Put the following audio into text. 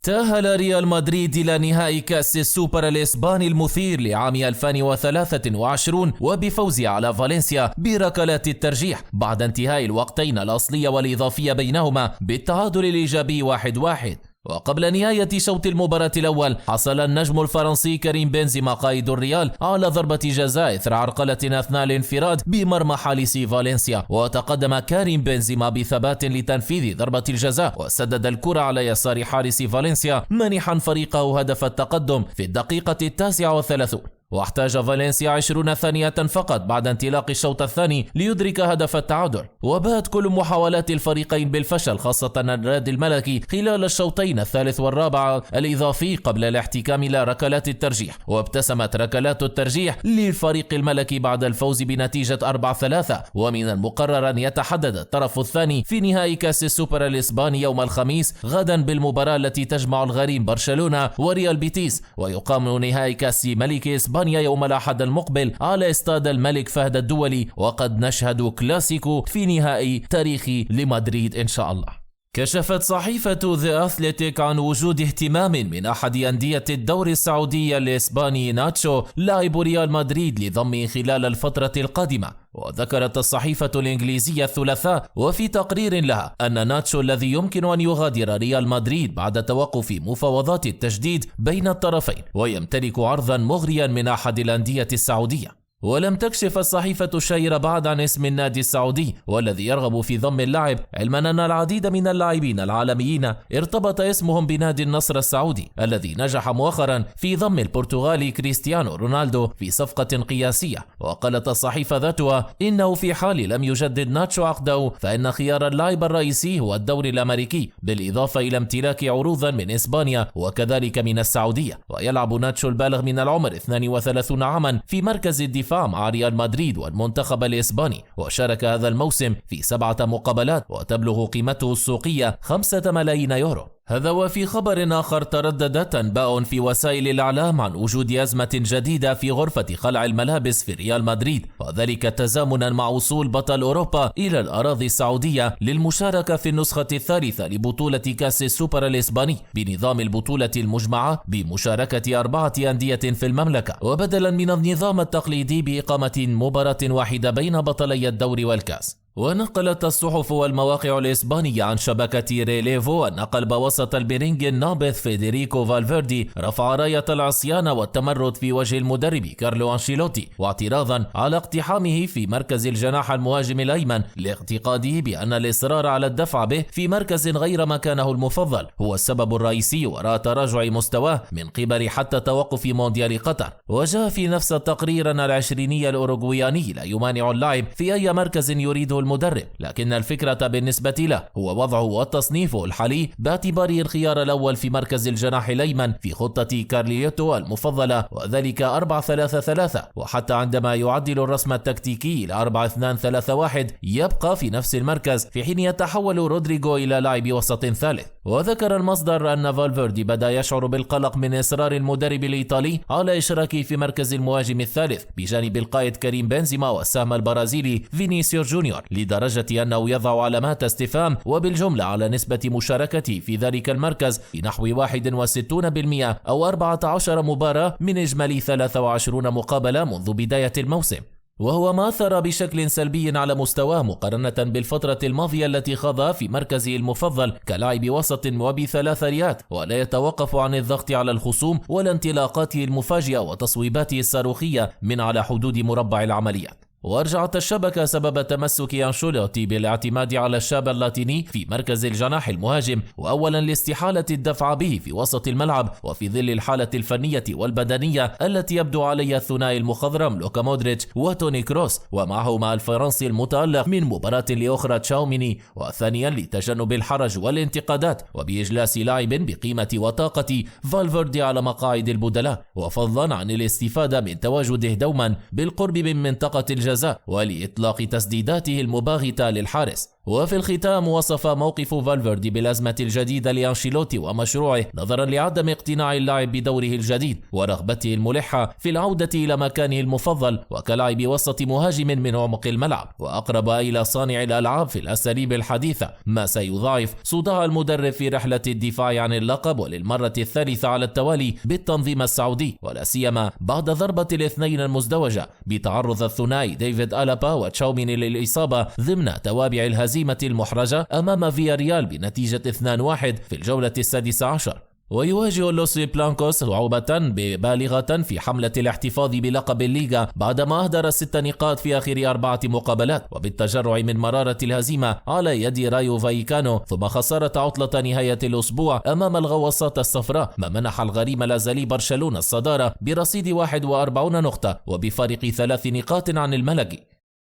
تأهل ريال مدريد إلى نهائي كأس السوبر الإسباني المثير لعام 2023 وبفوزه على فالنسيا بركلات الترجيح بعد انتهاء الوقتين الأصلي والإضافي بينهما بالتعادل الإيجابي 1-1. وقبل نهاية شوط المباراة الأول حصل النجم الفرنسي كريم بنزيما قائد الريال على ضربة جزاء إثر عرقلة أثناء الانفراد بمرمى حارس فالنسيا، وتقدم كريم بنزيما بثبات لتنفيذ ضربة الجزاء وسدد الكرة على يسار حارس فالنسيا منحا فريقه هدف التقدم في الدقيقة 39. واحتاج فالنسيا 20 ثانية فقط بعد انطلاق الشوط الثاني ليدرك هدف التعادل، وبات كل محاولات الفريقين بالفشل خاصة الراد الملكي خلال الشوطين الثالث والرابع الإضافي قبل الاحتكام إلى ركلات الترجيح. وابتسمت ركلات الترجيح للفريق الملكي بعد الفوز بنتيجة 4-3، ومن المقرر أن يتحدد الطرف الثاني في نهائي كأس السوبر الإسباني يوم الخميس غدا بالمباراة التي تجمع الغريم برشلونة وريال بيتيس، ويقام نهائي كأس ملك إسبانيا يوم الأحد المقبل على استاد الملك فهد الدولي، وقد نشهد كلاسيكو في نهائي تاريخي لمدريد إن شاء الله. كشفت صحيفة ذا أثليتيك عن وجود اهتمام من أحد أندية الدوري السعودي الإسباني ناتشو لاعب ريال مدريد لضمه خلال الفترة القادمة. وذكرت الصحيفة الإنجليزية الثلاثاء وفي تقرير لها أن ناتشو الذي يمكن أن يغادر ريال مدريد بعد توقف مفاوضات التجديد بين الطرفين، ويمتلك عرضا مغريا من أحد الأندية السعودية. ولم تكشف الصحيفة الشهيرة بعد عن اسم النادي السعودي والذي يرغب في ضم اللاعب، علما أن العديد من اللاعبين العالميين ارتبط اسمهم بنادي النصر السعودي الذي نجح مؤخرا في ضم البرتغالي كريستيانو رونالدو في صفقة قياسية. وقالت الصحيفة ذاتها إنه في حال لم يجدد ناتشو عقده فإن خيار اللاعب الرئيسي هو الدوري الأمريكي، بالإضافة إلى امتلاك عروضا من إسبانيا وكذلك من السعودية. ويلعب ناتشو البالغ من العمر 32 عاما في مركز الدفاع مع ريال مدريد والمنتخب الإسباني، وشارك هذا الموسم في 7 مقابلات وتبلغ قيمته السوقية 5 ملايين يورو. هذا وفي خبر آخر ترددت أنباء في وسائل الإعلام عن وجود أزمة جديدة في غرفة خلع الملابس في ريال مدريد، وذلك تزامنا مع وصول بطل أوروبا إلى الأراضي السعودية للمشاركة في النسخة الثالثة لبطولة كأس السوبر الإسباني بنظام البطولة المجمعة بمشاركة 4 أندية في المملكة، وبدلا من النظام التقليدي بإقامة مباراة واحدة بين بطلي الدوري والكأس. ونقلت الصحف والمواقع الإسبانية عن شبكة ريليفو أن قلب وسط الميرينج النابض فيدريكو فالفيردي رفع راية العصيان والتمرد في وجه المدرب كارلو أنشيلوتي، واعتراضا على اقتحامه في مركز الجناح المهاجم الأيمن لاعتقاده بأن الإصرار على الدفع به في مركز غير مكانه المفضل هو السبب الرئيسي وراء تراجع مستواه من قبل حتى توقف مونديال قطر. وجاء في نفس التقرير أن العشريني الأوروغوياني لا يمانع اللعب في أي مركز يريده المدرب، لكن الفكرة بالنسبة له هو وضعه وتصنيفه الحالي باعتباره الخيار الأول في مركز الجناح الأيمن في خطة كارليوتو المفضلة، وذلك 4-3-3. وحتى عندما يعدل الرسم التكتيكي إلى 4-2-3-1 يبقى في نفس المركز، في حين يتحول رودريغو إلى لاعب وسط ثالث. وذكر المصدر أن فالفيردي بدأ يشعر بالقلق من إصرار المدرب الإيطالي على إشراكه في مركز المهاجم الثالث بجانب القائد كريم بنزيما والسهم البرازيلي فينيسيوس جونيور، لدرجة أنه يضع علامات استفهام وبالجملة على نسبة مشاركته في ذلك المركز بنحو 61% أو 14 مباراة من إجمالي 23 مقابلة منذ بداية الموسم، وهو ما أثر بشكل سلبي على مستواه مقارنة بالفترة الماضية التي خاضها في مركزه المفضل كلاعب وسط وب3 ريات، ولا يتوقف عن الضغط على الخصوم ولا انطلاقاته المفاجئة وتصويباته الصاروخية من على حدود مربع العمليات. وارجعت الشبكة سبب تمسك أنشيلوتي بالاعتماد على الشاب اللاتيني في مركز الجناح المهاجم، وأولا لاستحالة الدفع به في وسط الملعب وفي ظل الحالة الفنية والبدنية التي يبدو عليها الثنائي المخضرم لوكا مودريتش وتوني كروس، ومعه مع الفرنسي المتألق من مباراة لأخرى تشاوميني، وثانيا لتجنب الحرج والانتقادات وبإجلاس لاعب بقيمة وطاقة فالفيردي على مقاعد البدلاء، وفضلا عن الاستفادة من تواجده دوما بالقرب من منطقة الجزاء ولإطلاق تسديداته المباغتة للحارس. وفي الختام وصف موقف فالفيردي بالأزمة الجديدة لأنشيلوتي ومشروعه نظرا لعدم اقتناع اللاعب بدوره الجديد ورغبته الملحة في العودة إلى مكانه المفضل وكلاعب وسط مهاجم من عمق الملعب وأقرب إلى صانع الألعاب في الأساليب الحديثة، ما سيضاعف صداع المدرب في رحلة الدفاع عن اللقب وللمرة الثالثة على التوالي بالتنظيم السعودي، ولا سيما بعد ضربة الاثنين المزدوجة بتعرض الثنائي ديفيد ألابا وتشاوميني للإصابة ضمن توابع الهزيمة المحرجة أمام فياريال بنتيجة 2-1 في الجولة السادسة عشر. ويواجه لوس بلانكوس صعوبة بالغة في حملة الاحتفاظ بلقب الليغا بعدما أهدر 6 نقاط في آخر 4 مقابلات وبالتجرع من مرارة الهزيمة على يد رايو فايكانو، ثم خسارة عطلة نهاية الأسبوع أمام الغواصات الصفراء، ما منح الغريم لازالي برشلونة الصدارة برصيد 41 نقطة وبفارق 3 نقاط عن الملقي.